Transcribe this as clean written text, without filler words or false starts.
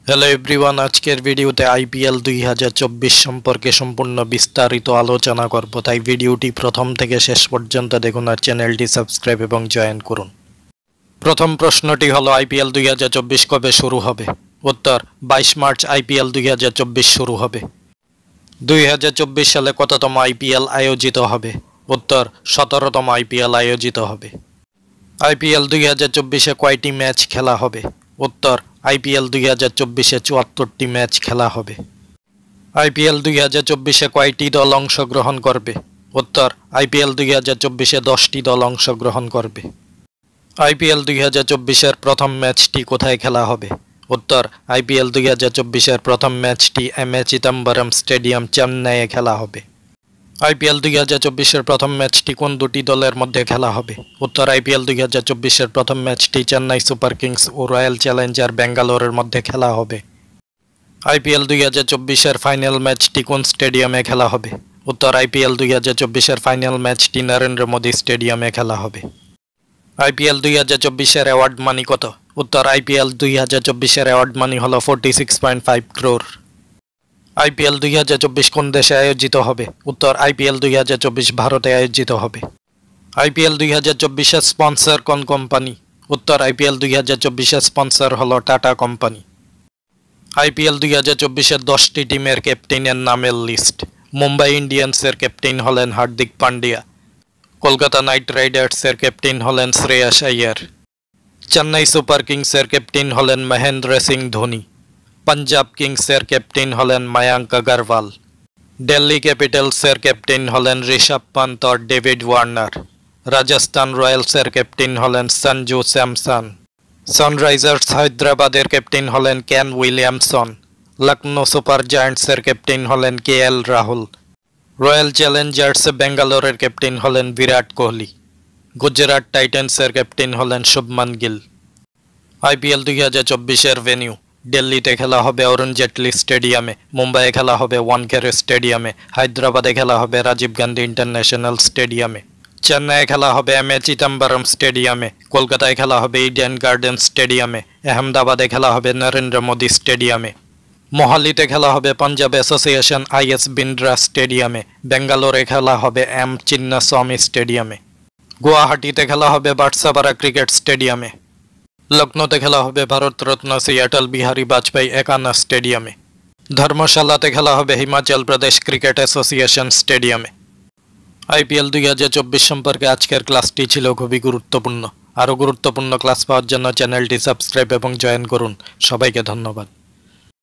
Hello everyone, আজকের ভিডিওতে IPL 2024 সম্পর্কে সম্পূর্ণ বিস্তারিত আলোচনা করব, তাই ভিডিওটি প্রথম থেকে শেষ পর্যন্ত দেখুন আর চ্যানেলটি সাবস্ক্রাইব এবং জয়েন করুন। প্রথম প্রশ্নটি হলো আইপিএল 2024 কবে শুরু হবে? উত্তর 22 মার্চ আইপিএল 2024 শুরু হবে। 2024 সালে কততম আইপিএল আয়োজিত হবে? উত্তর 17তম আইপিএল আয়োজিত হবে। আইপিএল 2024-এ কয়টি ম্যাচ খেলা হবে? উত্তর আইপিএল 2024-এ 74টি ম্যাচ খেলা হবে। আইপিএল 2024-এ কয়টি দল অংশগ্রহণ করবে? উত্তর আইপিএল 2024-এ 10টি দল অংশগ্রহণ করবে। আইপিএল 2024-এর প্রথম ম্যাচটি কোথায় খেলা হবে? উত্তর আইপিএল 2024-এর প্রথম ম্যাচটি এমএ চিদম্বরম স্টেডিয়াম, চেন্নাইয়ে খেলা হবে। আইপিএল 2024-এর প্রথম ম্যাচটি কোন দুটি দলের মধ্যে খেলা হবে? উত্তর আইপিএল 2024-এর প্রথম ম্যাচটি চেন্নাই সুপার কিংস ও রয়্যাল চ্যালেঞ্জার ব্যাঙ্গালোরের মধ্যে খেলা হবে। আইপিএল 2024-এর ফাইনাল ম্যাচটি কোন স্টেডিয়ামে খেলা হবে? উত্তর আইপিএল 2024-এর ফাইনাল ম্যাচটি নরেন্দ্র মোদী স্টেডিয়ামে খেলা হবে। আইপিএল 2024-এর অ্যাওয়ার্ড মানি কত? উত্তর আইপিএল 2024-এর অ্যাওয়ার্ড মানি হল 46.5 ক্রোর। আইপিএল 2024 কোন দেশে আয়োজিত হবে? উত্তর আইপিএল 2024 ভারতে আয়োজিত হবে। আইপিএল 2024-এর স্পন্সর কোন কোম্পানি? উত্তর আইপিএল 2024-এর স্পন্সর হলো টাটা কোম্পানি। আইপিএল 2024-এর 10টি টিমের ক্যাপ্টেনের নামের লিস্ট। মুম্বাই ইন্ডিয়ান্সের ক্যাপ্টেন হলেন হার্দিক পান্ডিয়া। কলকাতা নাইট রাইডার্সের ক্যাপ্টেন হলেন শ্রেয়াস আইয়ার। চেন্নাই সুপার কিংসের ক্যাপ্টেন হলেন মহেন্দ্র সিং ধোনি। পাঞ্জাব কিংসের ক্যাপ্টেন হলেন মায়াঙ্ক আগরওয়াল। দিল্লি ক্যাপিটালসের ক্যাপ্টেন হলেন ঋষভ পান্ত আর ডেভিড ওয়ার্নার। রাজস্থান রয়্যালসের ক্যাপ্টেন হলেন সঞ্জু স্যামসন। সানরাইজার্স হায়দ্রাবাদের ক্যাপ্টেন হলেন কেন উইলিয়ামসন। লখনৌ সুপার জায়ান্টসের ক্যাপ্টেন হলেন কেএল রাহুল। রয়্যাল চ্যালেঞ্জার্স ব্যাঙ্গালোরের ক্যাপ্টেন হলেন বিরাট কোহলি। গুজরাট টাইটান্সের ক্যাপ্টেন হলেন শুভমান গিল। আইপিএল 2024-এর ভেন্যু। দিল্লিতে খেলা হবে অরুণ জেটলি স্টেডিয়ামে, মুম্বাইয়ে খেলা হবে ওয়ানখেড়ে স্টেডিয়ামে, হায়দ্রাবাদে খেলা হবে রাজীব গান্ধী ইন্টারন্যাশনাল স্টেডিয়ামে, চেন্নাইয়ে খেলা হবে এমএ চিদম্বরম স্টেডিয়ামে, কলকাতায় খেলা হবে ইডেন গার্ডেন স্টেডিয়ামে, আহমেদাবাদে খেলা হবে নরেন্দ্র মোদী স্টেডিয়ামে, মোহালিতে খেলা হবে পাঞ্জাব অ্যাসোসিয়েশন আইএস বিন্দ্রা স্টেডিয়ামে, বেঙ্গালোরে খেলা হবে এম চিন্নাস্বামী স্টেডিয়ামে, গুয়াহাটিতে খেলা হবে বাটসাপাড়া ক্রিকেট স্টেডিয়ামে, লখনৌতে খেলা হবে ভারতরত্ন শ্রী অটল বিহারী বাজপেয়ী একানা স্টেডিয়ামে, ধর্মশালাতে খেলা হবে হিমাচল প্রদেশ ক্রিকেট অ্যাসোসিয়েশন স্টেডিয়ামে। আইপিএল 2024 সম্পর্কে আজকের ক্লাসটি ছিল খুবই গুরুত্বপূর্ণ। আরও গুরুত্বপূর্ণ ক্লাস পাওয়ার জন্য চ্যানেলটি সাবস্ক্রাইব এবং জয়েন করুন। সবাইকে ধন্যবাদ।